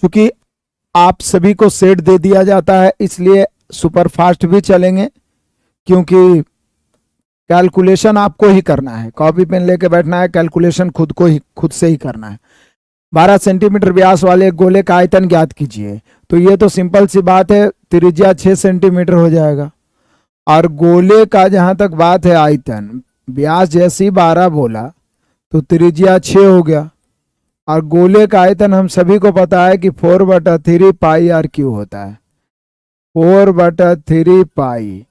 क्योंकि आप सभी को सेट दे दिया जाता है इसलिए सुपर फास्ट भी चलेंगे, क्योंकि कैलकुलेशन आपको ही करना है, कॉपी पेन लेके बैठना है, कैलकुलेशन खुद से ही करना है। 12 सेंटीमीटर व्यास वाले एक गोले का आयतन ज्ञात कीजिए। तो ये तो सिंपल सी बात है, त्रिज्या 6 सेंटीमीटर हो जाएगा। और गोले का जहां तक बात है आयतन, व्यास जैसे ही 12 बोला तो त्रिज्या 6 हो गया। और गोले का आयतन हम सभी को पता है कि 4/3 पाई आर क्यू होता है। 4/3 पाई,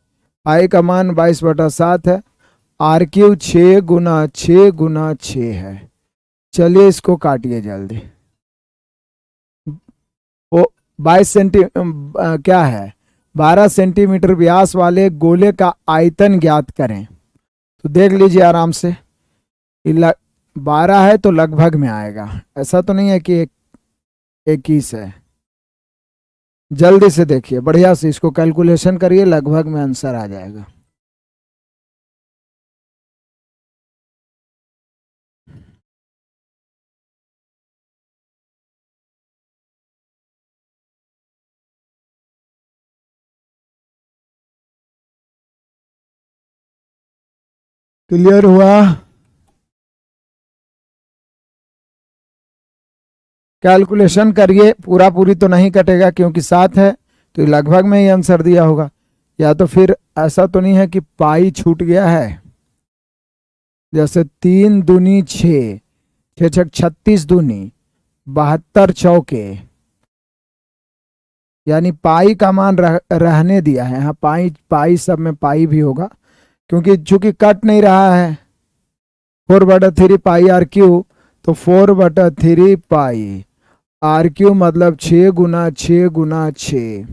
पाई का मान 22/7 है। आर क्यू 6 × 6 × 6 है। चलिए इसको काटिए जल्दी। वो 22 क्या है, 12 सेंटीमीटर व्यास वाले गोले का आयतन ज्ञात करें। तो देख लीजिए आराम से, 12 है तो लगभग में आएगा, ऐसा तो नहीं है कि 21 है। जल्दी से देखिए, बढ़िया से इसको कैलकुलेशन करिए, लगभग में आंसर आ जाएगा। क्लियर हुआ? कैलकुलेशन करिए, पूरा पूरी तो नहीं कटेगा क्योंकि 7 है, तो लगभग में ही आंसर दिया होगा। या तो फिर ऐसा तो नहीं है कि पाई छूट गया है, जैसे 3 दूनी 6, 6 6 36 दूनी 72 चौके, यानी पाई का मान रहने दिया है। हाँ, पाई पाई सब में पाई भी होगा, क्योंकि चूंकि कट नहीं रहा है। 4/3 पाई आर क्यू, तो 4/3 पाई आर क्यू मतलब 6 × 6 × 6।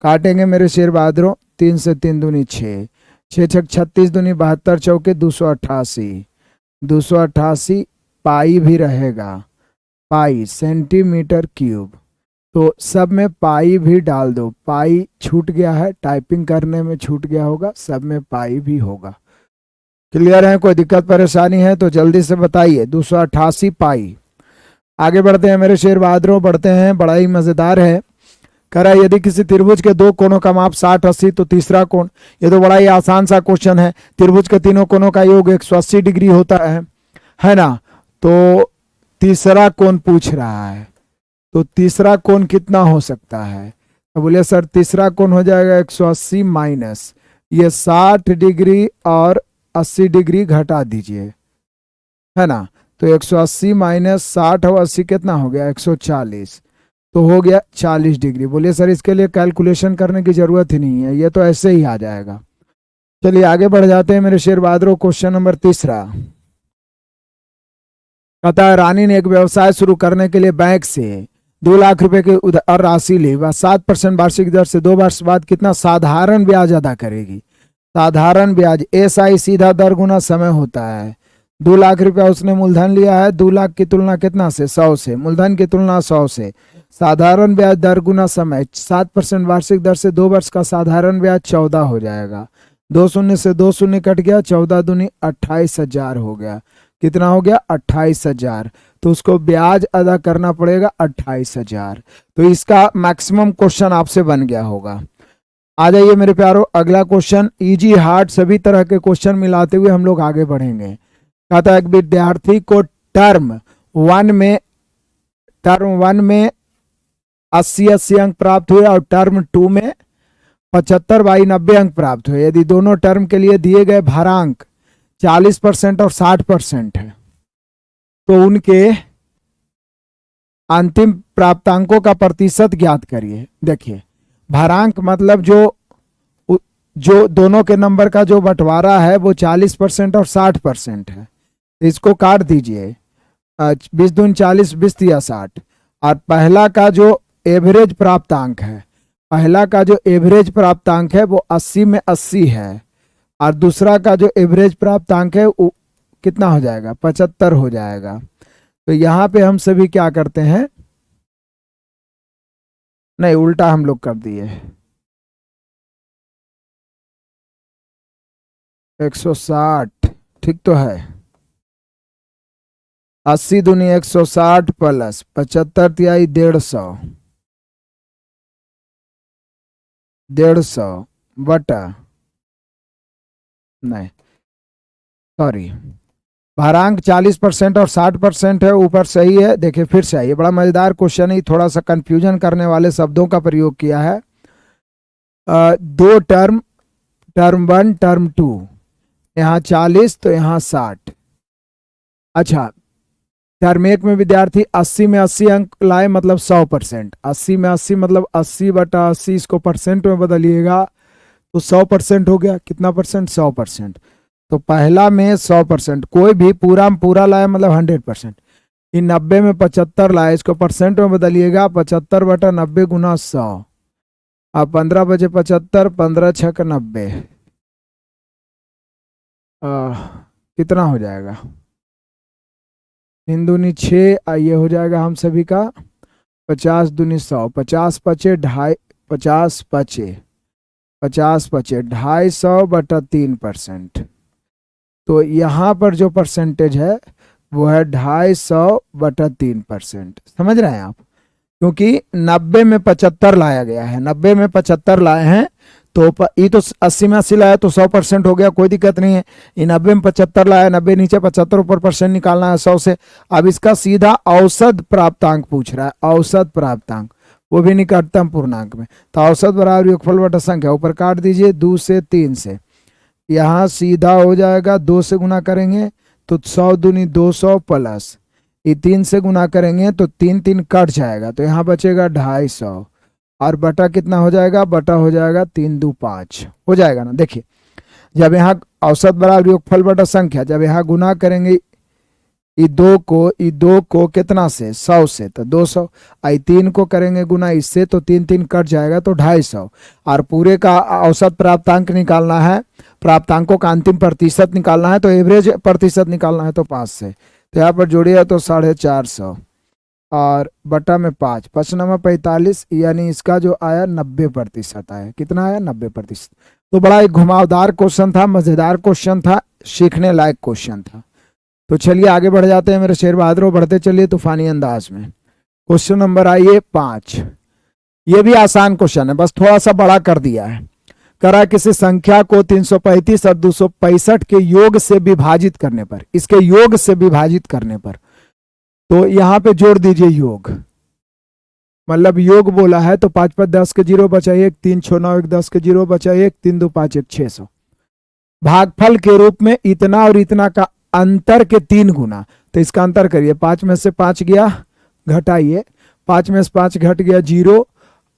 काटेंगे मेरे शेर बहादुरों, 3 से 3 दूनी 6, 6 6 36 दूनी 72 चौके 288, 288 पाई भी रहेगा, पाई सेंटीमीटर क्यूब। तो सब में पाई भी डाल दो, पाई छूट गया है, टाइपिंग करने में छूट गया होगा, सब में पाई भी होगा। क्लियर है? कोई दिक्कत परेशानी है तो जल्दी से बताइए। 288 पाई। आगे बढ़ते हैं मेरे शेर बहादुरों, बढ़ते हैं, बड़ा ही मजेदार है। कह रहा है यदि किसी त्रिभुज के दो कोणों का माप 60 80 तो तीसरा कोण। ये तो बड़ा ही आसान सा क्वेश्चन है। त्रिभुज के तीनों कोणों का योग 180 डिग्री होता है ना? तो तीसरा कोण पूछ रहा है, तो तीसरा कोण कितना हो सकता है? तो बोले सर तीसरा कोण हो जाएगा 180 माइनस ये 60 डिग्री और 80 डिग्री घटा दीजिए, है ना? तो 180 माइनस 60 और 80 कितना हो गया? 140, तो हो गया 40 डिग्री। बोलिए सर इसके लिए कैलकुलेशन करने की जरूरत ही नहीं है, ये तो ऐसे ही आ जाएगा। चलिए आगे बढ़ जाते हैं मेरे शेर बहादुरों। क्वेश्चन नंबर तीसरा कहता है रानी ने एक व्यवसाय शुरू करने के लिए बैंक से 2 लाख रुपए की उधार राशि ली। वह 7% वार्षिक दर से 2 वर्ष बाद कितना साधारण ब्याज अदा करेगी? साधारण ब्याज SI सीधा दर गुना समय होता है। 2 लाख रुपया उसने मूलधन लिया है, 2 लाख की तुलना कितना से? 100 से। मूलधन की तुलना 100 से। साधारण ब्याज दर गुना समय, 7% वार्षिक दर से 2 वर्ष का साधारण ब्याज 14 हो जाएगा। 2 शून्य से 2 शून्य कट गया, 14 दूनी 28,000 हो गया। कितना हो गया? 28,000। तो उसको ब्याज अदा करना पड़ेगा 28,000। तो इसका मैक्सिमम क्वेश्चन आपसे बन गया होगा। आ जाइए मेरे प्यारो, अगला क्वेश्चन इजी हार्ड सभी तरह के क्वेश्चन मिलाते हुए हम लोग आगे बढ़ेंगे। कहता है एक विद्यार्थी को टर्म वन में 80 अंक प्राप्त हुए और टर्म 2 में 75/90 अंक प्राप्त हुए। यदि दोनों टर्म के लिए दिए गए भारांक 40% और 60% है तो उनके अंतिम प्राप्तांकों का प्रतिशत ज्ञात करिए। देखिए भारांक मतलब जो दोनों के नंबर का जो बंटवारा है वो 40% और 60% है। इसको काट दीजिए, 20 दूनी 40, 20 या 60। और पहला का जो एवरेज प्राप्तांक है, पहला का जो एवरेज प्राप्तांक है वो 80 में 80 है। और दूसरा का जो एवरेज प्राप्तांक है वो कितना हो जाएगा? 75 हो जाएगा। तो यहाँ पे हम सभी क्या करते हैं, नहीं उल्टा हम लोग कर दिए, 160 ठीक तो है। 80 दूनी 160 प्लस 75 तिहाई 150 बटा, नहीं सॉरी, भारांक 40% और 60% है, ऊपर सही है। देखिए फिर से आइए, बड़ा मजेदार क्वेश्चन है, थोड़ा सा कंफ्यूजन करने वाले शब्दों का प्रयोग किया है। दो टर्म, टर्म 1 टर्म 2, यहाँ 40 तो यहाँ 60। अच्छा, टर्म 1 में विद्यार्थी 80 में 80 अंक लाए, मतलब 100%। 80 में 80 मतलब 80 बटा 80, इसको परसेंट में बदलिएगा तो 100% हो गया। कितना परसेंट? 100%। तो पहला में 100%, कोई भी पूरा में पूरा लाए मतलब 100%। इन 90 में 75 लाए, इसको परसेंट में बदलिएगा, 75 बटा 90 गुना 100। अब 15 बजे 75, 15 छक 90, कितना हो जाएगा? 3 दूनी 6, ये हो जाएगा हम सभी का 50 दूनी 100, 50 पचे 2.5, 50 पचे 250 बटा 3%। तो यहाँ पर जो परसेंटेज है वो है 250 बटा 3%। समझ रहे हैं आप? क्योंकि 90 में 75 लाया गया है, 90 में 75 लाए हैं, तो ये तो 80 में 80 लाया तो 100% हो गया, कोई दिक्कत नहीं है। ये 90 में 75 लाया, 90 नीचे 75 ऊपर परसेंट निकालना है 100 से। अब इसका सीधा औसत प्राप्तांक पूछ रहा है, औसत प्राप्तांक, वो भी निकटतम पूर्णांक में। तो औसत बराबर योगफल बटा संख्या, ऊपर काट दीजिए 2 से 3 से, यहाँ सीधा हो जाएगा 2 से गुना करेंगे तो 100 दूनी 200 प्लस, ये 3 से गुना करेंगे तो 3 3 कट जाएगा, तो यहाँ बचेगा 250 और बटा कितना हो जाएगा? बटा हो जाएगा 3 2 5 हो जाएगा ना। देखिए जब यहाँ औसत बराबर योगफल बटा संख्या, जब यहाँ गुना करेंगे ई दो को कितना से? 100 से, तो 200। आई 3 को करेंगे गुना इससे तो 3 3 कट जाएगा तो 250। और पूरे का औसत प्राप्तांक निकालना है, प्राप्तांकों का अंतिम प्रतिशत निकालना है, तो एवरेज प्रतिशत निकालना है तो 5 से, तो यहाँ पर जोड़िए तो 450 और बटा में 5, 5 9 45, यानी इसका जो आया 90% आया। कितना आया? 90%। तो बड़ा एक घुमावदार क्वेश्चन था, मजेदार क्वेश्चन था, सीखने लायक क्वेश्चन था। तो चलिए आगे बढ़ जाते हैं मेरे शेर बहादुरों, बढ़ते चलिए तूफानी अंदाज में। क्वेश्चन नंबर आइए 5। ये भी आसान क्वेश्चन है, बस थोड़ा सा बड़ा कर दिया है। करा किसी संख्या को 335 और 265 के योग से विभाजित करने पर, इसके योग से विभाजित करने पर, तो यहाँ पे जोड़ दीजिए योग, मतलब योग बोला है तो 5 5 10 के 0 बचा 1, 3 6 9 1 10 के 0 बचा 1, 3 2 5 1 600। भागफल के रूप में इतना और इतना का अंतर के 3 गुना, तो इसका अंतर करिए, 5 में से 5 गया, घटाइए, 5 में से 5 घट गया 0,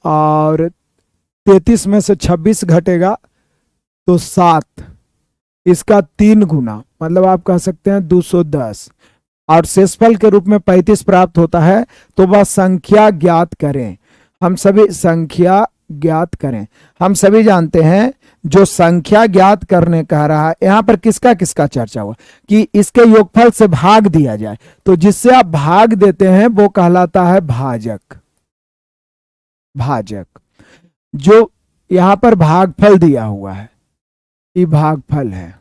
और 33 में से 26 घटेगा तो 7, इसका 3 गुना, मतलब आप कह सकते हैं 210, और शेषफल के रूप में 35 प्राप्त होता है। तो वह संख्या ज्ञात करें। हम सभी संख्या ज्ञात करें। हम सभी जानते हैं जो संख्या ज्ञात करने कह रहा है, यहां पर किसका किसका चर्चा हुआ कि इसके योगफल से भाग दिया जाए, तो जिससे आप भाग देते हैं वो कहलाता है भाजक। भाजक, जो यहां पर भागफल दिया हुआ है ये भागफल है,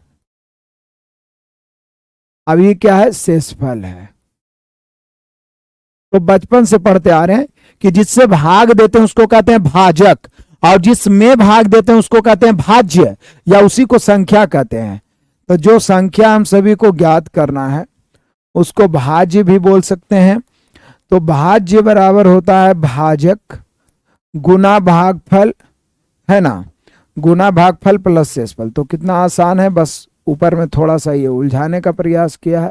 अब ये क्या है? शेषफल है। तो बचपन से पढ़ते आ रहे हैं कि जिससे भाग देते हैं उसको कहते हैं भाजक, और जिसमें भाग देते हैं उसको कहते हैं भाज्य, या उसी को संख्या कहते हैं। तो जो संख्या हम सभी को ज्ञात करना है उसको भाज्य भी बोल सकते हैं। तो भाज्य बराबर होता है भाजक गुना भागफल, है ना, गुना भागफल प्लस शेषफल। तो कितना आसान है, बस ऊपर में थोड़ा सा ये उलझाने का प्रयास किया है।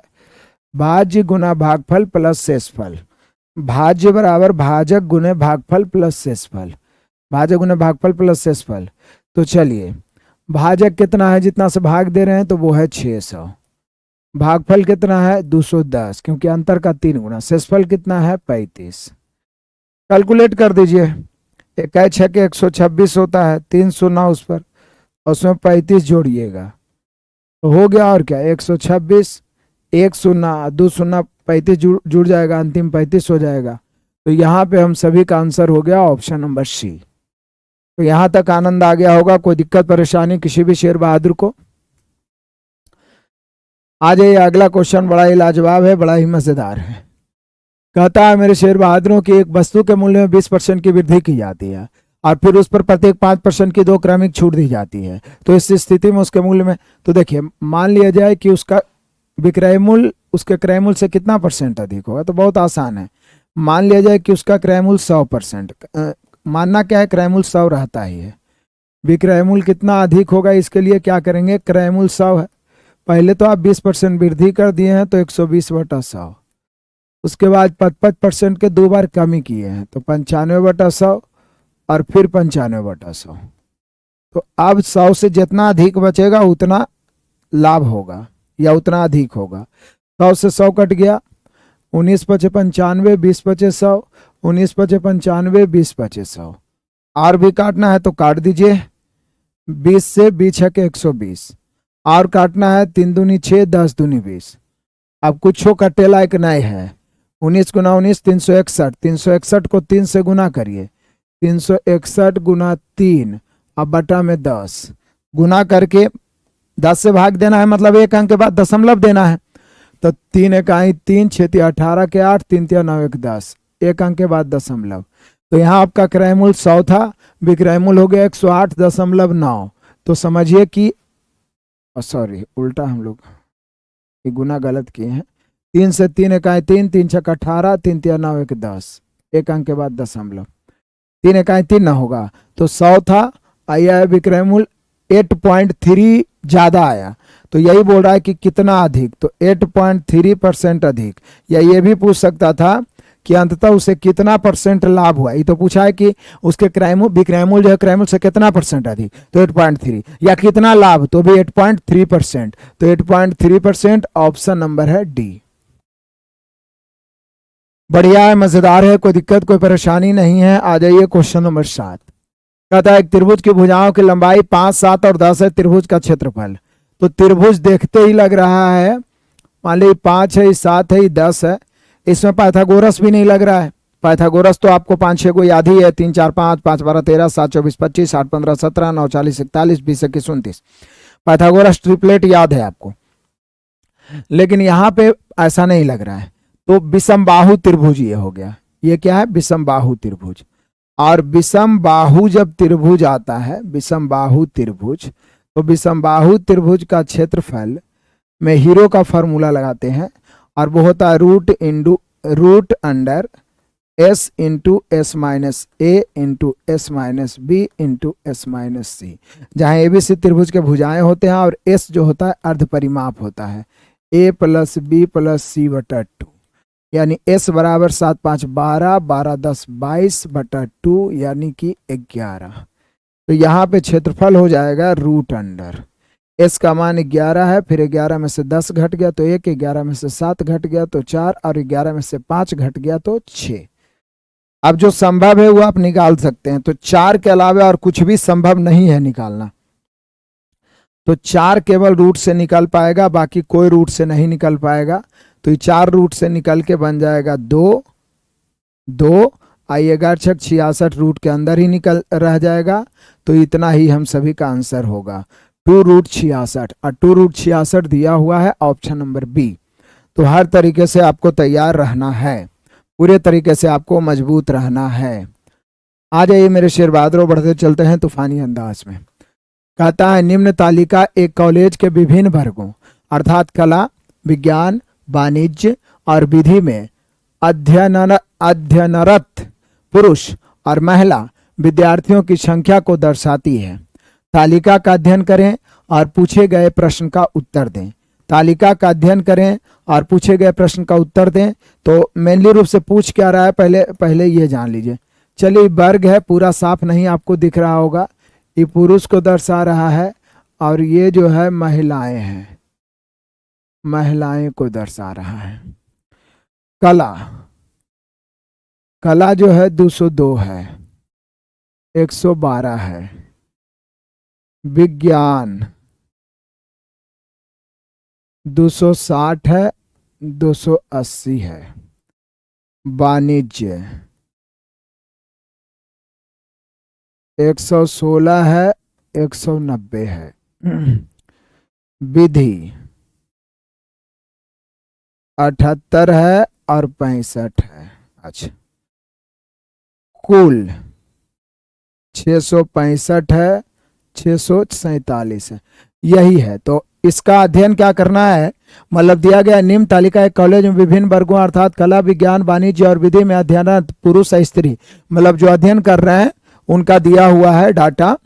भाज्य गुना भागफल प्लस शेषफल, भाज्य बराबर भाजक गुने भागफल प्लस शेषफल, भाजक गुने भागफल प्लस शेषफल। तो चलिए भाजक कितना है, जितना से भाग दे रहे हैं तो वो है 600, भागफल कितना है 210 क्योंकि अंतर का 3 गुना, शेषफल कितना है 35। कैलकुलेट कर दीजिए, 1 6 के 126 होता है, 3 शून्य उस पर, और उसमें 35 जोड़िएगा तो हो गया, और क्या 126, 1 शून्य 2 शून्य 35 जुड़ जाएगा, अंतिम 35 हो जाएगा। तो यहाँ पे हम सभी का आंसर हो गया ऑप्शन नंबर सी। तो यहाँ तक आनंद आ गया होगा, कोई दिक्कत परेशानी किसी भी शेर बहादुर को? आ जाइए, अगला क्वेश्चन बड़ा ही लाजवाब है, बड़ा ही मजेदार है। कहता है मेरे शेर बहादुरों की एक वस्तु के मूल्य में 20% की वृद्धि की जाती है और फिर उस पर प्रत्येक 5% की 2 क्रमिक छूट दी जाती है, तो इस स्थिति में उसके मूल्य में, तो देखिए मान लिया जाए कि उसका विक्रय मूल्य उसके क्रय मूल्य से कितना परसेंट अधिक होगा, तो बहुत आसान है। मान लिया जाए कि उसका क्रय मूल्य 100%, मानना क्या है, क्रय मूल्य 100 रहता ही है। विक्रय मूल्य कितना अधिक होगा, इसके लिए क्या करेंगे, क्रय मूल्य 100 है, पहले तो आप 20% वृद्धि कर दिए हैं तो 120/100, उसके बाद 55% के 2 बार कमी किए हैं तो 95/100 और फिर 95/100। तो अब 100 से जितना अधिक बचेगा उतना लाभ होगा या उतना अधिक होगा। 100 से 100 कट गया, 19 बचे 95, 20 बचे 100, 19 बचे 95, 20 बचे 100, और भी काटना है तो काट दीजिए। 20 से 20 है के 120, और काटना है, 3 दूनी 6, 10 दूनी 20। अब कुछ कट्टे लायक नहीं है, 19 गुना 19 361, 361 को 3 से गुना करिए, 361 गुना 3 अब बटा में 10 गुना करके 10 से भाग देना है, मतलब एक अंक के बाद दशमलव देना है। तो 3 इकाई 3, 6 18 के 8, 3 9 1 10, एक अंक के बाद दशमलव। तो यहाँ आपका क्रय मूल्य 100 था, विक्रय मूल्य हो गया 108.9। तो समझिए कि सॉरी उल्टा हम लोग ये गुना गलत किए हैं। 3 से 3 इकाई 3, 3 6 18, 3 3 9 1 10, एक अंक के बाद दशमलव, 3 इकाई 3 ना होगा तो 100 था, आया है विक्रय मूल्य 8.3 ज्यादा आया। तो यही बोल रहा है कि कितना अधिक, तो 8.3% अधिक। या ये भी पूछ सकता था कि अंततः उसे कितना परसेंट लाभ हुआ, ये तो पूछा है कि उसके विक्रय मूल्य जो है क्रय मूल्य से कितना परसेंट अधिक, तो 8.3, या कितना लाभ, तो भी 8.3%, तो 8.3% ऑप्शन नंबर है डी। बढ़िया है, मजेदार है, कोई दिक्कत कोई परेशानी नहीं है। आ जाइए क्वेश्चन नंबर 7। कहता है एक त्रिभुज की भुजाओं की लंबाई 5, 7 और 10 है, त्रिभुज का क्षेत्रफल। तो त्रिभुज देखते ही लग रहा है, मान ली 5 है, 7 है, 10 है, इसमें पाइथागोरस भी नहीं लग रहा है। पाइथागोरस तो आपको 5-6 को याद ही है, 3 4 5, 5 12 13, 7 24 25, 8 15 17, 9 40 41, 20 21 29, पाइथागोरस ट्रिपलेट याद है आपको। लेकिन यहाँ पे ऐसा नहीं लग रहा है, तो विषमबाहु त्रिभुज ये हो गया। ये क्या है, विषमबाहु त्रिभुज। और विषमबाहु जब त्रिभुज आता है, विषमबाहु त्रिभुज, तो विषमबाहु त्रिभुज का क्षेत्रफल में हीरो का फॉर्मूला लगाते हैं और वो होता है root under S into S minus A into S minus B into S minus C, जहाँ एबीसी त्रिभुज के भुजाएं होते हैं और एस जो होता है अर्ध परिमाप होता है, ए प्लस बी प्लस सी बटा 2, यानी एस बराबर 7 5 12, 12 10 22 बटा 2 यानी कि 11। तो यहाँ पे क्षेत्रफल हो जाएगा रूट अंडर, एस का मान 11 है, फिर 11 में से 10 घट गया तो 1, 11 में से 7 घट गया तो 4, और 11 में से 5 घट गया तो 6। अब जो संभव है वो आप निकाल सकते हैं, तो 4 के अलावा और कुछ भी संभव नहीं है निकालना। तो 4 केवल रूट से निकल पाएगा, बाकी कोई रूट से नहीं निकल पाएगा। तो ये 4 रूट से निकल के बन जाएगा 2 2, आइएगा 66 रूट के अंदर ही निकल रह जाएगा। तो इतना ही हम सभी का आंसर होगा 2√66, और 2√66 दिया हुआ है ऑप्शन नंबर बी। तो हर तरीके से आपको तैयार रहना है, पूरे तरीके से आपको मजबूत रहना है। आ जाइए मेरे शेर बहादुरों, बढ़ते चलते हैं तूफानी अंदाज में। कहता है निम्न तालिका एक कॉलेज के विभिन्न वर्गों अर्थात कला, विज्ञान, वाणिज्य और विधि में अध्ययनरत पुरुष और महिला विद्यार्थियों की संख्या को दर्शाती है। तालिका का अध्ययन करें और पूछे गए प्रश्न का उत्तर दें। तालिका का अध्ययन करें और पूछे गए प्रश्न का उत्तर दें। तो मेनली रूप से पूछ क्या रहा है, पहले ये जान लीजिए। चलिए वर्ग है, पूरा साफ नहीं आपको दिख रहा होगा, ये पुरुष को दर्शा रहा है और ये जो है महिलाएं हैं, महिलाएं को दर्शा रहा है। कला, कला जो है 202 है, 112 है। विज्ञान 260 है, 280 है। वाणिज्य 116 है, 190 है। विधि 78 है और 65 है। अच्छा, कुल 665 है, 647 है, यही है। तो इसका अध्ययन क्या करना है, मतलब दिया गया निम्न तालिका एक कॉलेज में विभिन्न वर्गों अर्थात कला, विज्ञान, वाणिज्य और विधि में अध्ययनरत पुरुष या स्त्री, मतलब जो अध्ययन कर रहे हैं उनका दिया हुआ है डाटा।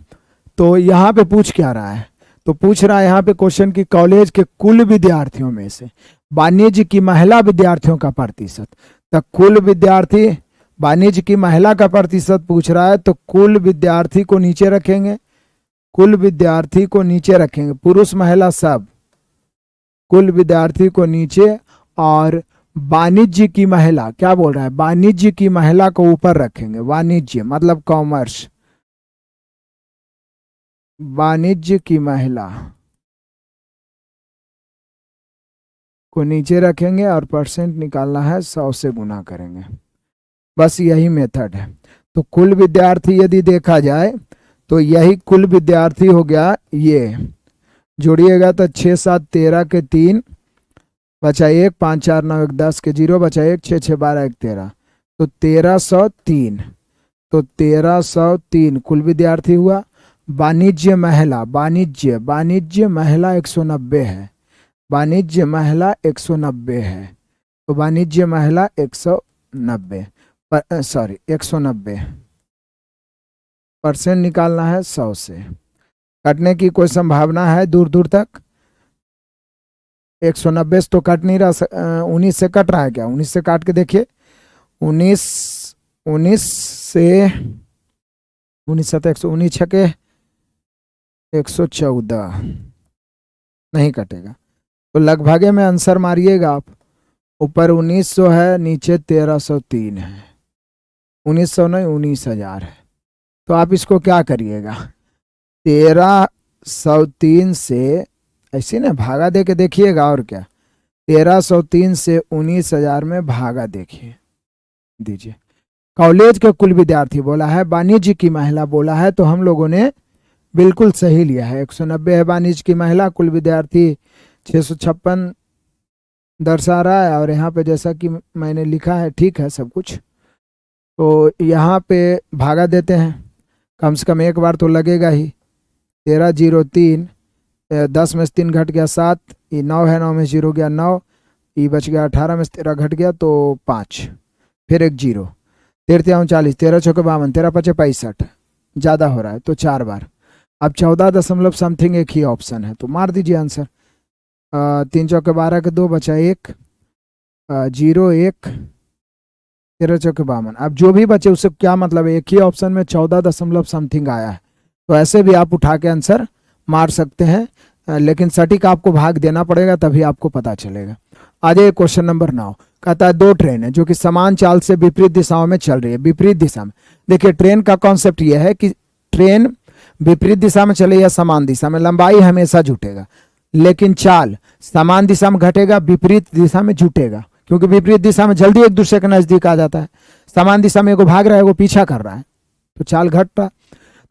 तो यहाँ पे पूछ क्या रहा है, तो पूछ रहा है यहाँ पे क्वेश्चन की कॉलेज के कुल विद्यार्थियों में से वाणिज्य की महिला विद्यार्थियों का प्रतिशत। तो कुल विद्यार्थी, वाणिज्य की महिला का प्रतिशत पूछ रहा है, तो कुल विद्यार्थी को नीचे रखेंगे, कुल विद्यार्थी को नीचे रखेंगे, पुरुष महिला सब, कुल विद्यार्थी को नीचे, और वाणिज्य की महिला, क्या बोल रहा है, वाणिज्य की महिला को ऊपर रखेंगे। वाणिज्य मतलब कॉमर्स, वाणिज्य की महिला को नीचे रखेंगे और परसेंट निकालना है, 100 से गुना करेंगे, बस यही मेथड है। तो कुल विद्यार्थी यदि देखा जाए तो यही कुल विद्यार्थी हो गया, ये जोड़िएगा तो 6 7 13 के 3 बचा 1, 5 4 9 1 10 के 0 बचा 1, 6 6 12 1 13, तो 1303, तो 1303 कुल विद्यार्थी हुआ। वाणिज्य महिला, वाणिज्य महिला 190 है, वाणिज्य महिला 190 है, तो वाणिज्य महिला 190 सॉरी 190, परसेंट निकालना है 100 से, कटने की कोई संभावना है दूर दूर तक, 190 से तो कट नहीं रहा, 19 से कट रहा है क्या, 19 से काट के देखिए, 19 से 19 7 119 छके 114, नहीं कटेगा, तो लगभग में आंसर मारिएगा आप, ऊपर 1900 है, नीचे 1303 है, 1900 नहीं 19,000 है। तो आप इसको क्या करिएगा, 1303 से ऐसे ना भागा दे के देखिएगा, और क्या 1303 से 19,000 में भागा देखिए दीजिए। कॉलेज के कुल विद्यार्थी बोला है, वाणिज्य की महिला बोला है, तो हम लोगों ने बिल्कुल सही लिया है, 190 है वाणिज्य की महिला, कुल विद्यार्थी 656 दर्शा रहा है, और यहाँ पे जैसा कि मैंने लिखा है ठीक है सब कुछ। तो यहाँ पे भागा देते हैं, कम से कम एक बार तो लगेगा ही, 1303, 10 में से 3 घट गया 7, ये 9 है, 9 में 0 गया 9, ये बच गया 18 में से 13 घट गया तो 5, फिर एक 0, 13 40, 13 चौके 52, 13 पचे 65, ज़्यादा हो रहा है तो 4 बार। अब 14 दशमलव समथिंग एक ही ऑप्शन है, तो मार दीजिए आंसर, 3 चौके 12 के 2 बचा 1, 0 1, 13 चौके 52, अब जो भी बचे उससे क्या मतलब है, एक ही ऑप्शन में 14 दशमलव समथिंग आया है, तो ऐसे भी आप उठा के आंसर मार सकते हैं, लेकिन सटीक आपको भाग देना पड़ेगा तभी आपको पता चलेगा। आ जाइए क्वेश्चन नंबर 9, कहता है 2 ट्रेन है जो कि समान चाल से विपरीत दिशाओं में चल रही है, विपरीत दिशा में। देखिए ट्रेन का कॉन्सेप्ट यह है कि ट्रेन विपरीत दिशा में चले या समान दिशा में, लंबाई हमेशा जुटेगा, लेकिन चाल समान दिशा में घटेगा, विपरीत दिशा में जुटेगा, क्योंकि विपरीत दिशा में जल्दी एक दूसरे के नजदीक आ जाता है, समान दिशा में एगो भाग रहा है एगो पीछा कर रहा है, तो चाल घट रहा।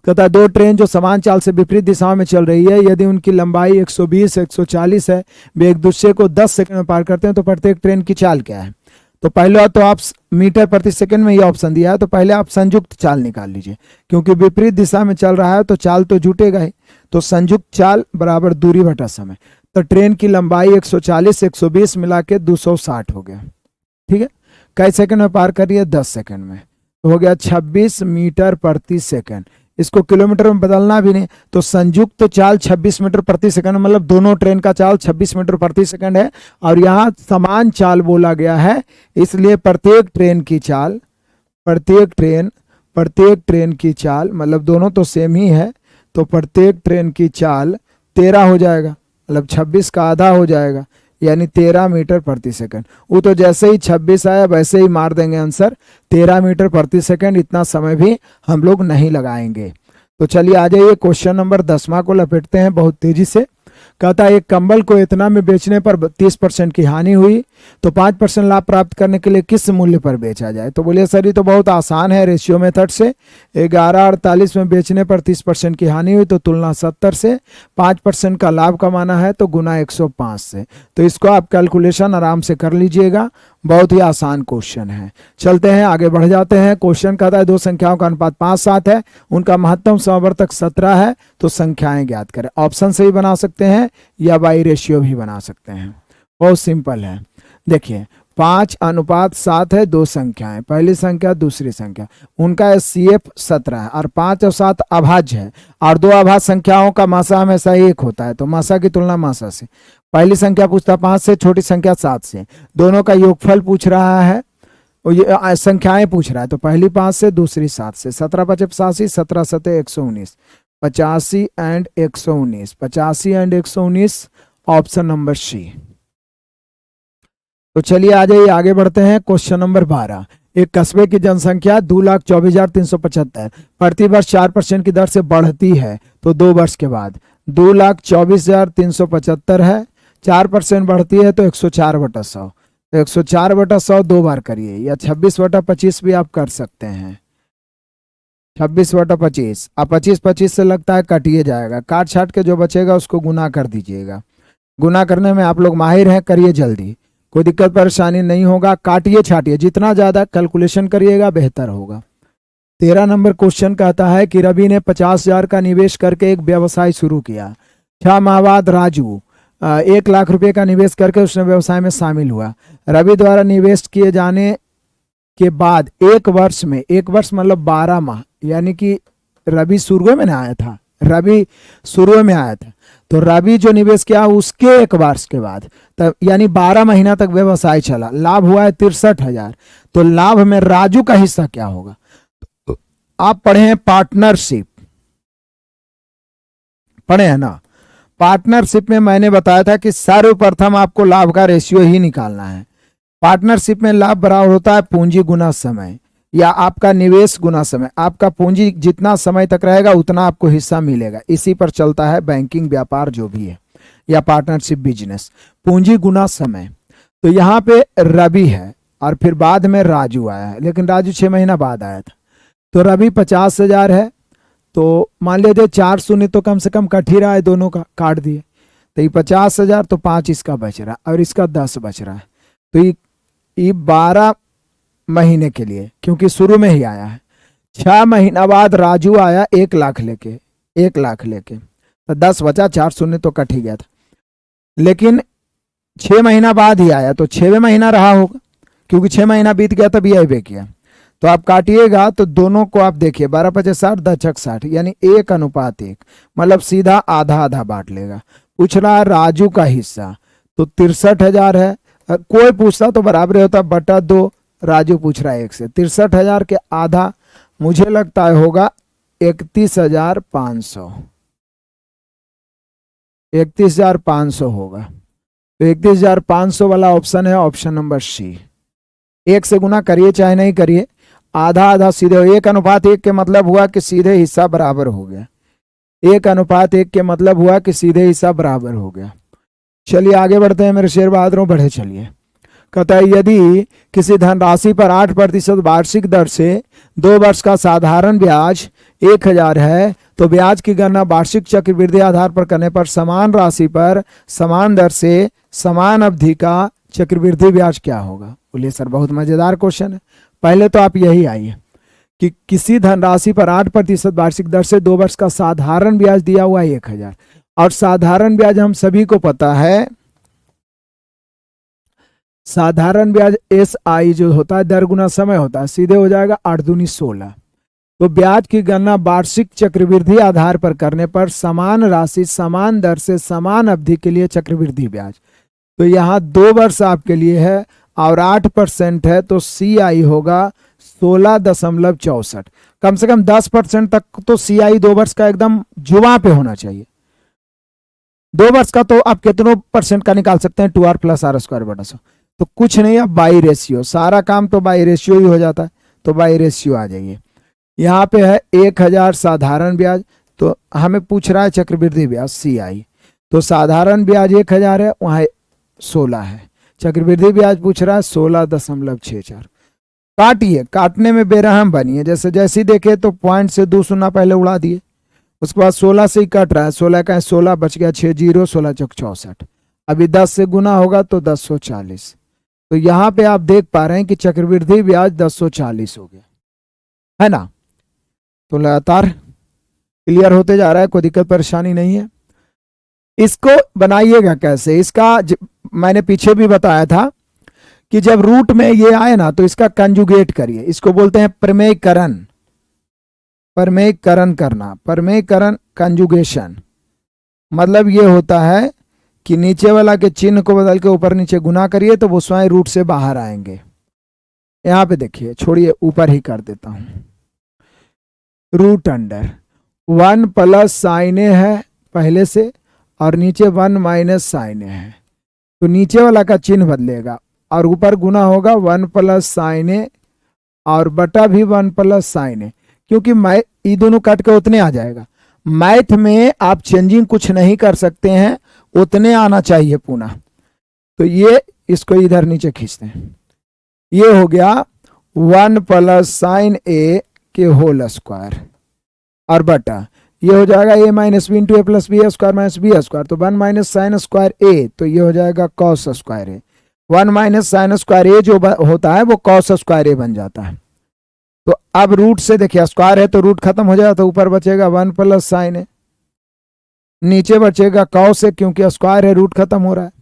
कहता है 2 ट्रेन जो समान चाल से विपरीत दिशाओं में चल रही है, यदि उनकी लंबाई 120 140 है, वे एक दूसरे को 10 सेकंड में पार करते हैं, तो प्रत्येक ट्रेन की चाल क्या है। तो पहले तो आप मीटर प्रति सेकंड में ये ऑप्शन दिया है, तो पहले आप संयुक्त चाल निकाल लीजिए, क्योंकि विपरीत दिशा में चल रहा है तो चाल तो जुटेगा ही, तो संयुक्त चाल बराबर दूरी बटा समय। तो ट्रेन की लंबाई 140 120 मिला के 260 हो गया, ठीक है, कई सेकंड में पार करिए, 10 सेकंड में, तो हो गया 26 मीटर प्रति सेकंड। इसको किलोमीटर में बदलना भी नहीं, तो संयुक्त तो चाल 26 मीटर प्रति सेकंड, मतलब दोनों ट्रेन का चाल 26 मीटर प्रति सेकंड है, और यहाँ समान चाल बोला गया है, इसलिए प्रत्येक ट्रेन की चाल, प्रत्येक ट्रेन की चाल, मतलब दोनों तो सेम ही है, तो प्रत्येक ट्रेन की चाल 13 हो जाएगा, मतलब 26 का आधा हो जाएगा, यानी 13 मीटर प्रति सेकंड। वो तो जैसे ही 26 आया वैसे ही मार देंगे आंसर, 13 मीटर प्रति सेकंड, इतना समय भी हम लोग नहीं लगाएंगे। तो चलिए आ जाइए क्वेश्चन नंबर 10वां को लपेटते हैं बहुत तेजी से। कहता है एक कंबल को इतना में बेचने पर 30% की हानि हुई, तो 5% लाभ प्राप्त करने के लिए किस मूल्य पर बेचा जाए। तो बोलिए सर ये तो बहुत आसान है रेशियो मेथड से। 11.48 में बेचने पर 30% की हानि हुई तो तुलना 70 से, 5% का लाभ कमाना है तो गुना 105 से। तो इसको आप कैलकुलेशन आराम से कर लीजिएगा, बहुत ही आसान क्वेश्चन है। चलते हैं आगे बढ़ जाते हैं। क्वेश्चन कहता है दो संख्याओं का अनुपात 5-7 है, उनका महत्तम समवर्तक 17 है, तो संख्याएं ज्ञात करें। ऑप्शन से भी बना सकते हैं या बाई रेशियो भी बना सकते हैं, बहुत सिंपल है। देखिए 5:7 है, दो संख्याएं, पहली संख्या दूसरी संख्या, उनका एचसीएफ 17 है और 5 और 7 अभाज्य है और दो अभाज्य संख्याओं का मासा हमेशा एक होता है, तो मासा की तुलना मासा से। पहली संख्या पूछता 5 से, छोटी संख्या 7 से, दोनों का योगफल पूछ रहा है, ये संख्याएं पूछ रहा है, तो पहली 5 से दूसरी 7 से। 17×5 85, 17×7 119, 85 and 119, 85 and 119, option number C. तो चलिए आ जाइए आगे बढ़ते हैं। क्वेश्चन नंबर 12, एक कस्बे की जनसंख्या 2,24,375 प्रति वर्ष 4% की दर से बढ़ती है, तो 2 वर्ष के बाद 2,24,375 है, 4% बढ़ती है तो 104/100, तो 104/100 2 बार करिए, या 26/25 भी आप कर सकते हैं। 26/25, अब 25 से लगता है कटिए जाएगा, काट छाट के जो बचेगा उसको गुना कर दीजिएगा। गुना करने में आप लोग माहिर हैं, करिए जल्दी, कोई दिक्कत परेशानी नहीं होगा। काटिए छाटिए, जितना ज्यादा कैलकुलेशन करिएगा बेहतर होगा। 13 नंबर क्वेश्चन कहता है कि रवि ने 50,000 का निवेश करके एक व्यवसाय शुरू किया। 6 माह बाद राजू 1 लाख रुपए का निवेश करके उसने व्यवसाय में शामिल हुआ। रवि द्वारा निवेश किए जाने के बाद 1 वर्ष में, 1 वर्ष मतलब 12 माह, यानी कि रवि शुरू में आया था, रवि शुरू में आया था, तो रवि जो निवेश किया उसके 1 वर्ष के बाद, तब यानी 12 महीना तक व्यवसाय चला, लाभ हुआ है 63,000, तो लाभ में राजू का हिस्सा क्या होगा। तो आप पढ़े हैं पार्टनरशिप, पढ़े हैं ना। पार्टनरशिप में मैंने बताया था कि सर्वप्रथम आपको लाभ का रेशियो ही निकालना है। पार्टनरशिप में लाभ बराबर होता है पूंजी गुना समय, या आपका निवेश गुना समय। आपका पूंजी जितना समय तक रहेगा उतना आपको हिस्सा मिलेगा, इसी पर चलता है बैंकिंग व्यापार जो भी है, या पार्टनरशिप बिजनेस, पूंजी गुना समय। तो यहाँ पे रवि है और फिर बाद में राजू आया है, लेकिन राजू 6 महीना बाद आया था। तो रवि 50,000 है, तो मान लीजिए 4 शून्य तो कम से कम कट ही रहा है, दोनों का काट दिए, तो ये 50,000, तो 5 इसका बच रहा है और इसका 10 बच रहा है, तो ये 12 महीने के लिए, क्योंकि शुरू में ही आया है। 6 महीना बाद राजू आया 1 लाख लेके, 1 लाख लेके, तो 10 बचा, 4 शून्य तो कट ही गया था, लेकिन 6 महीना बाद ही आया, तो 6वें महीना रहा होगा, क्योंकि 6 महीना बीत गया तब ये किया। तो आप काटिएगा तो दोनों को आप देखिए, 12×5 60, 10×6 60, यानी 1:1, मतलब सीधा आधा आधा बांट लेगा। पूछ रहा है राजू का हिस्सा, तो 63,000 है, कोई पूछता तो बराबर होता बटा 2, राजू पूछ रहा है 1 से, 63,000 के आधा मुझे लगता है होगा 31,500, 31,500 होगा, तो 31,500 वाला ऑप्शन है, ऑप्शन नंबर सी। 1 से गुना करिए चाहे नहीं करिए, आधा आधा सीधे 1:1 के मतलब हुआ कि सीधे हिस्सा बराबर हो गया, 1:1 के मतलब हुआ कि सीधे हिस्सा बराबर हो गया। चलिए आगे बढ़ते हैं मेरे शेर बहादुरों, बढ़े चलिए। कहता है यदि किसी धनराशि पर 8% वार्षिक दर से 2 वर्ष का साधारण ब्याज 1,000 है, तो ब्याज की गणना वार्षिक चक्रवृद्धि आधार पर करने पर समान राशि पर समान दर से समान अवधि का चक्रवृद्धि ब्याज क्या होगा। बोलिए सर बहुत मजेदार क्वेश्चन है। पहले तो आप यही आइए कि किसी धनराशि पर 8% वार्षिक दर से 2 वर्ष का साधारण ब्याज दिया हुआ है 1,000, और साधारण ब्याज हम सभी को पता है, साधारण ब्याज SI जो होता है दर गुना समय होता है, सीधे हो जाएगा 8 दूनी 16। तो ब्याज की गणना वार्षिक चक्रवृद्धि आधार पर करने पर समान राशि समान दर से समान अवधि के लिए चक्रवृद्धि ब्याज, तो यहाँ 2 वर्ष आपके लिए है और 8% है, तो CI होगा 16.64। कम से कम 10% तक तो CI 2 वर्ष का एकदम जुआ पे होना चाहिए। 2 वर्ष का तो आप कितनों % का निकाल सकते हैं, 2R + R²/100, तो कुछ नहीं, अब बाई रेशियो, सारा काम तो बाई रेशियो ही हो जाता है, तो बाई रेशियो आ जाइए। यहाँ पे है 1,000 साधारण ब्याज, तो हमें पूछ रहा है चक्रवृद्धि ब्याज CI, तो साधारण ब्याज 1000 है, वहां 16 है। चक्रवृद्धि ब्याज पूछ रहा है 16.64। काटिए, काटने में बेरहम बनिए। जैसे जैसे ही देखे तो पॉइंट से 2 शून्य पहले उड़ा दिए, उसके बाद 16 से ही कट रहा है। 16 का 16 बच गया 6 जीरो, 16 चौक 64। अभी 10 से गुना होगा तो 1040। तो यहाँ पे आप देख पा रहे हैं कि चक्रवृद्धि ब्याज 1040 हो गया है ना। तो लगातार क्लियर होते जा रहा है, कोई दिक्कत परेशानी नहीं है। इसको बनाइएगा कैसे, इसका मैंने पीछे भी बताया था कि जब रूट में ये आए ना तो इसका कंजुगेट करिए। इसको बोलते हैं प्रमेयकरण। प्रमेयकरण करना, प्रमेयकरण कंजुगेशन मतलब ये होता है कि नीचे वाला के चिन्ह को बदल के ऊपर नीचे गुना करिए तो वो स्वयं रूट से बाहर आएंगे। यहां पे देखिए, छोड़िए ऊपर ही कर देता हूं। रूट अंडर 1 प्लस साइन ए है पहले से, और नीचे 1 माइनस साइन ए है, तो नीचे वाला का चिन्ह बदलेगा और ऊपर गुना होगा 1 प्लस साइन ए और बटा भी 1 प्लस साइन ए, क्योंकि ये दोनों कट के उतने आ जाएगा। मैथ में आप चेंजिंग कुछ नहीं कर सकते हैं, उतने आना चाहिए पुनः। तो ये इसको इधर नीचे खींचते हैं, ये हो गया 1 प्लस साइन ए के होल स्क्वायर और बटा ये हो जाएगा a minus B into A plus B square minus B square, तो 1 माइनस साइन स्क्वायर ए, तो ये हो जाएगा कॉस स्क्वायर ए। 1 माइनस साइन स्क्वायर ए जो होता है वो कॉस स्क्वायर ए बन जाता है। तो अब रूट से देखिए, स्क्वायर है तो रूट खत्म हो जाएगा, तो ऊपर बचेगा 1 प्लस साइन ए, नीचे बचेगा कॉस ए, क्योंकि स्क्वायर है रूट खत्म हो रहा है।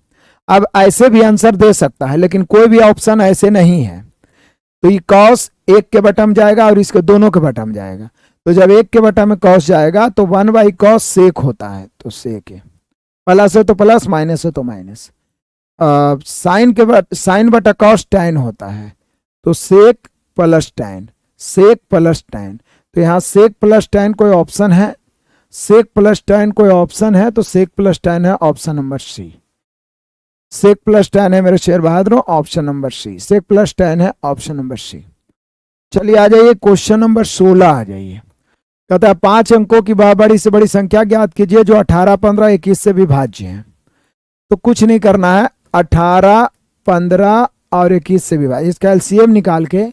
अब ऐसे भी आंसर दे सकता है, लेकिन कोई भी ऑप्शन ऐसे नहीं है। तो ये कॉस एक के बटम जाएगा और इसके दोनों के बटम जाएगा, तो जब एक के बटा में कॉस जाएगा तो 1 बाई कॉस सेक होता है, तो सेक है। प्लस है तो प्लस, माइनस है तो माइनस। साइन बटा कॉस टैन होता है, तो sec plus tan, sec plus tan. तो यहाँ सेक प्लस टैन कोई ऑप्शन है, सेक प्लस टैन कोई ऑप्शन है, तो सेक प्लस टैन है option number C. Sec plus tan है मेरे शेर बहादुर, option number C. Sec plus tan है ऑप्शन नंबर सी। चलिए आ जाइए क्वेश्चन नंबर 16 आ जाइए। कहता है 5 अंकों की बड़ी से बड़ी संख्या ज्ञात कीजिए जो 18, 15, 21 से विभाज्य है। तो कुछ नहीं करना है, 18, 15 और 21 से विभाज्य, इसका एलसीएम निकाल के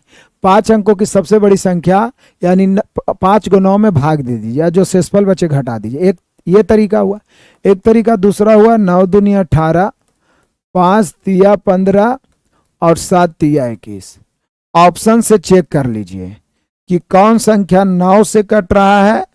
5 अंकों की सबसे बड़ी संख्या यानी 5 को 9 में भाग दे दीजिए, या जो शेषफल बचे घटा दीजिए। एक ये तरीका हुआ, एक तरीका दूसरा हुआ 9 दूनी 18, 5 तिया 15 और 7 तिया 21। ऑप्शन से चेक कर लीजिए कि कौन संख्या 9 से कट रहा है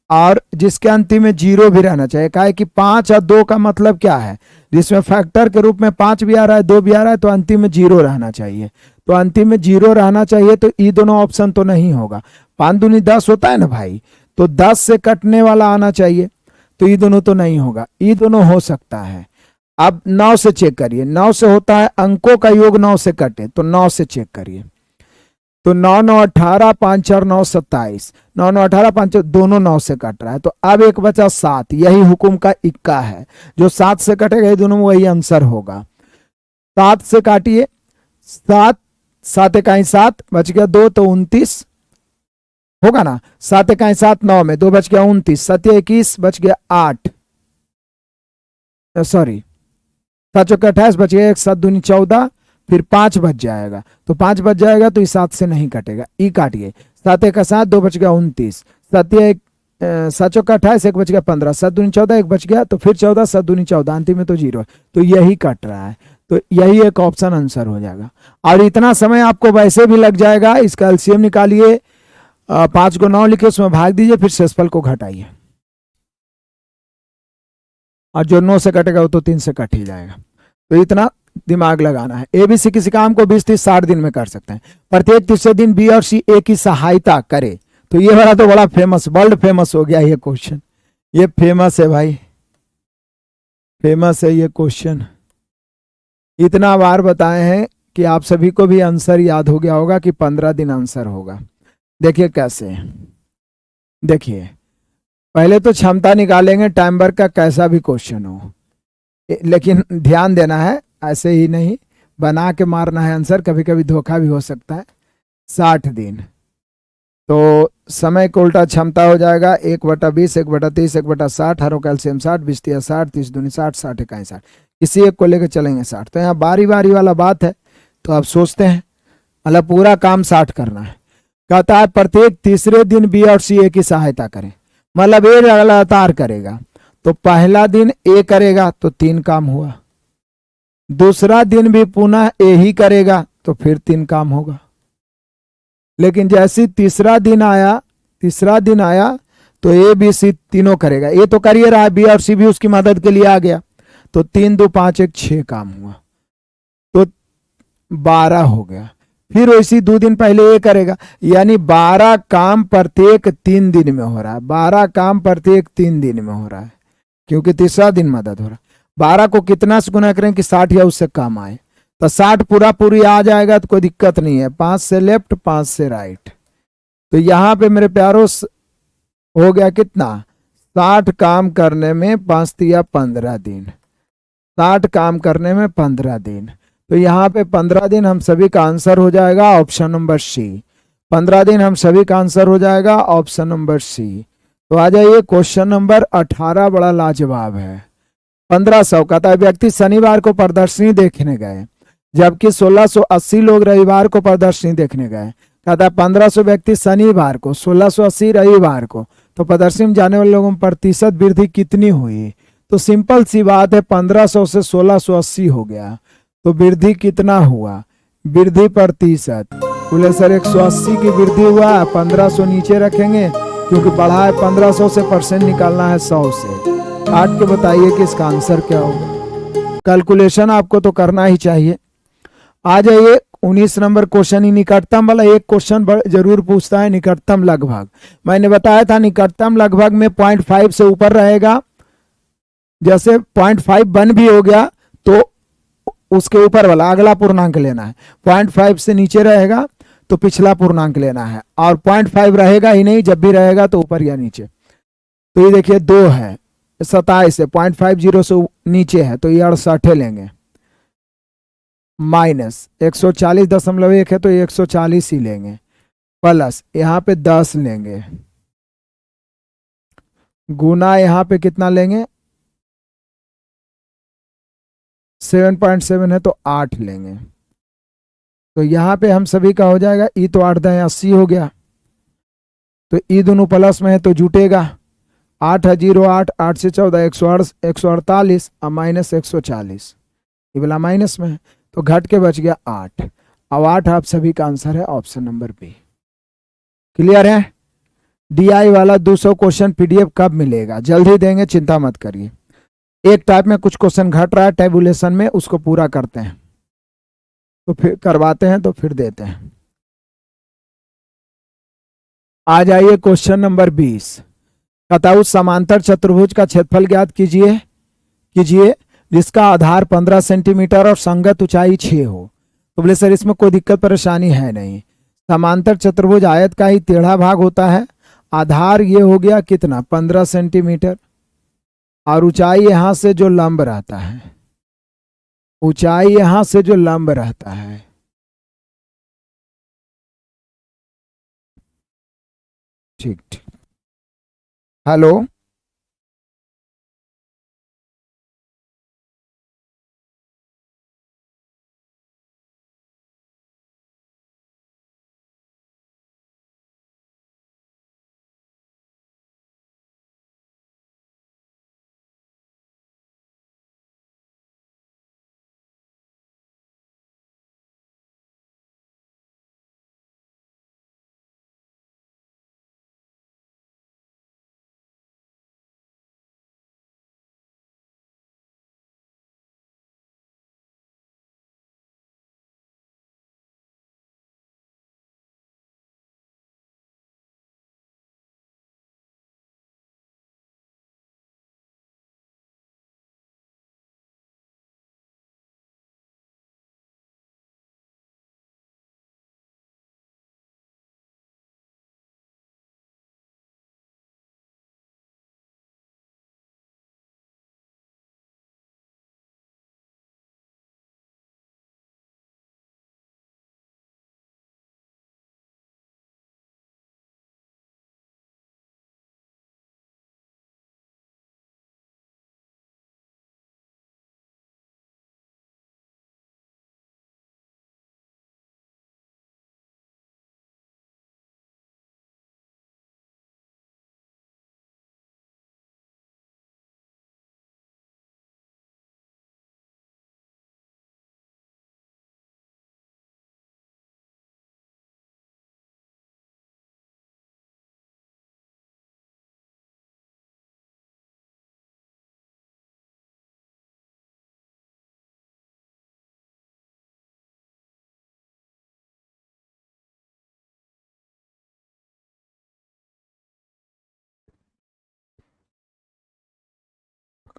और जिसके अंतिम में 0 भी रहना चाहिए। कहा है कि 5 और 2 का मतलब क्या है, जिसमें फैक्टर के रूप में 5 भी आ रहा है 2 भी आ रहा है, तो अंतिम में 0 रहना चाहिए। तो अंतिम में 0 रहना चाहिए, तो ये दोनों ऑप्शन तो नहीं होगा। 5 दूनी 10 होता है ना भाई, तो 10 से कटने वाला आना चाहिए, तो ये दोनों तो नहीं होगा। ये दोनों हो सकता है। अब 9 से चेक करिए, 9 से होता है अंकों का योग 9 से कटे, तो 9 से चेक करिए। तो 9 9 18, 5 4 9 27, 9 9 18 5 दोनों 9 से कट रहा है। तो अब एक बचा 7, यही हुकुम का इक्का है, जो 7 से कटेगा ये दोनों में वही आंसर होगा। 7 से काटिए, 7 7 इकाई 7 बच गया 2, तो 29 होगा ना। 7 इकाई 7 9 में 2 बच गया 29, 7 21 बच गया 8, सॉरी 7 चौके 28 बच गया 1, 7 दूनी 14, फिर 5 बच जाएगा, तो 5 बच जाएगा तो ये 7 से नहीं कटेगा। ई काटिए, 7 1 7 2 बच गया 29, 7 चौका 28 1 बच गया 15, 7 दूनी 14 1 बच गया, तो फिर 14 7 दूनी 14, अंतिम में तो 0 है, तो यही कट रहा है। तो यही एक ऑप्शन आंसर हो जाएगा। और इतना समय आपको वैसे भी लग जाएगा। इसका एलसीएम निकालिए, 5 को 9 लिखिए, उसमें भाग दीजिए, फिर शेषफल को घटाइए, और जो 9 से कटेगा वो तो 3 से कट ही जाएगा। तो इतना दिमाग लगाना है। एबीसी किसी काम को 20 30 60 दिन में कर सकते हैं। प्रत्येक तीसरे दिन बी और सी ए की सहायता करे। तो ये वाला तो बड़ा फेमस, वर्ल्ड फेमस हो गया ये क्वेश्चन। ये फेमस है भाई, फेमस है ये क्वेश्चन। इतना बार बताए हैं कि आप सभी को भी आंसर याद हो गया होगा कि 15 दिन आंसर होगा। देखिए कैसे, देखिए पहले तो क्षमता निकालेंगे टाइम वर्क का, कैसा भी क्वेश्चन हो, लेकिन ध्यान देना है, ऐसे ही नहीं बना के मारना है आंसर, कभी कभी धोखा भी हो सकता है। 60 दिन तो समय को उल्टा क्षमता हो जाएगा 1/20, 1/30, 1/60, हरो कैल्शियम 60, 20×60, 30×2 60, 60 इकाई 60, किसी एक को लेकर चलेंगे 60। तो यहाँ बारी बारी वाला बात है, तो अब सोचते हैं, मतलब पूरा काम 60 करना है। कहता है प्रत्येक तीसरे दिन बी और सी ए की सहायता करें, मतलब ए लगातार करेगा, तो पहला दिन ए करेगा तो 3 काम हुआ, दूसरा दिन भी पुनः ए ही करेगा तो फिर 3 काम होगा। लेकिन जैसे तीसरा दिन आया तो ए बी सी तीनों करेगा, ए तो कर ही रहा है, बी और सी भी उसकी मदद के लिए आ गया, तो 3 2 5 1 6 काम हुआ, तो 12 हो गया। फिर वैसी 2 दिन पहले ये करेगा, यानी 12 काम प्रत्येक 3 दिन में हो रहा है, 12 काम प्रत्येक 3 दिन में हो रहा है, क्योंकि तीसरा दिन मदद हो रहा है। 12 को कितना से गुना करें कि 60 या उससे कम आए, तो 60 पूरा पूरी आ जाएगा तो कोई दिक्कत नहीं है, 5 से लेफ्ट 5 से राइट। तो यहाँ पे मेरे प्यारों हो गया कितना, 60 काम करने में 5 या 15 दिन, 60 काम करने में 15 दिन। तो यहाँ पे 15 दिन हम सभी का आंसर हो जाएगा ऑप्शन नंबर सी, 15 दिन हम सभी का आंसर हो जाएगा ऑप्शन नंबर सी। तो आ जाइए क्वेश्चन नंबर 18, बड़ा लाजवाब है। 1500 कहता है व्यक्ति शनिवार को प्रदर्शनी देखने गए, जबकि 1680 लोग रविवार को प्रदर्शनी देखने गए। कहता है 1500 व्यक्ति शनिवार को, 1680 रविवार को, तो प्रदर्शनी में जाने वाले लोगों में प्रतिशत वृद्धि कितनी हुई। तो सिंपल सी बात है, 1500 से 1680 हो गया, तो वृद्धि कितना हुआ, वृद्धि प्रतिशत। बोले सर 180 की वृद्धि हुआ, 1500 नीचे रखेंगे क्योंकि बढ़ा है 1500 से, परसेंट निकालना है 100 से। काट के बताइए कि इसका आंसर क्या होगा। कैलकुलेशन आपको तो करना ही चाहिए। आ जाइए 19 नंबर क्वेश्चन, ही निकटतम वाला एक क्वेश्चन जरूर पूछता है, निकटतम लगभग। मैंने बताया था निकटतम लगभग में 0.5 से ऊपर रहेगा, जैसे 0.5 बन भी हो गया तो उसके ऊपर वाला अगला पूर्णांक लेना है, 0.5 से नीचे रहेगा तो पिछला पूर्णांक लेना है, और 0.5 रहेगा ही नहीं, जब भी रहेगा तो ऊपर या नीचे। तो ये देखिए 2 है, 27 है, 0.50 से नीचे है तो ये 68 लेंगे, माइनस 140.1 है तो 140 ही लेंगे, प्लस यहाँ पे 10 लेंगे, गुना यहाँ पे कितना लेंगे, 7.7 है तो 8 लेंगे। तो यहाँ पे हम सभी का हो जाएगा, ई तो 8 10 80 हो गया, तो ई दोनों प्लस में है तो जुटेगा, 8 है 0 8, 8 से 14 148 और माइनस 140, ये वाला माइनस में है तो घट के बच गया 8। अब 8 आप सभी का आंसर है ऑप्शन नंबर बी। क्लियर है। डीआई वाला 200 क्वेश्चन पीडीएफ कब मिलेगा, जल्दी देंगे, चिंता मत करिए। एक टाइप में कुछ क्वेश्चन घट रहा है टेबुलेशन में, उसको पूरा करते हैं तो फिर करवाते हैं तो फिर देते हैं। आ जाइए क्वेश्चन नंबर 20, बताओ समांतर चतुर्भुज का क्षेत्रफल ज्ञात कीजिए कीजिए जिसका आधार 15 सेंटीमीटर और संगत ऊंचाई 6 हो। तो बोले सर इसमें कोई दिक्कत परेशानी है नहीं, समांतर चतुर्भुज आयत का ही टेढ़ा भाग होता है, आधार ये हो गया कितना 15 सेंटीमीटर, और ऊंचाई यहां से जो लंब रहता है, ऊंचाई यहां से जो लंब रहता है, ठीक ठीक। हेलो।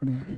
बढ़िया।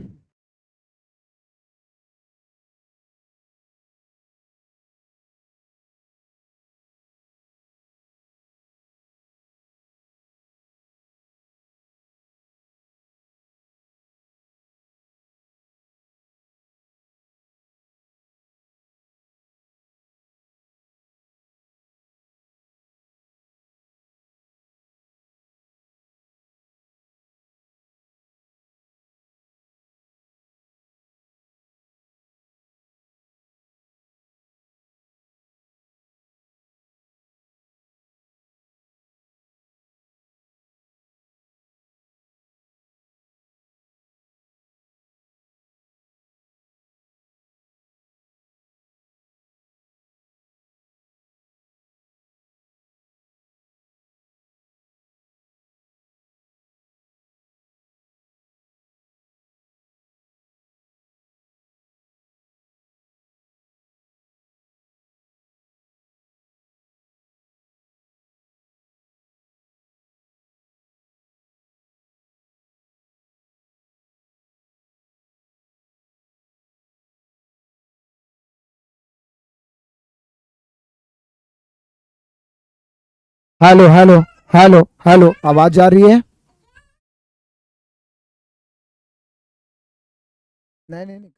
हेलो हेलो हेलो हेलो, आवाज आ रही है? नहीं नहीं नहीं।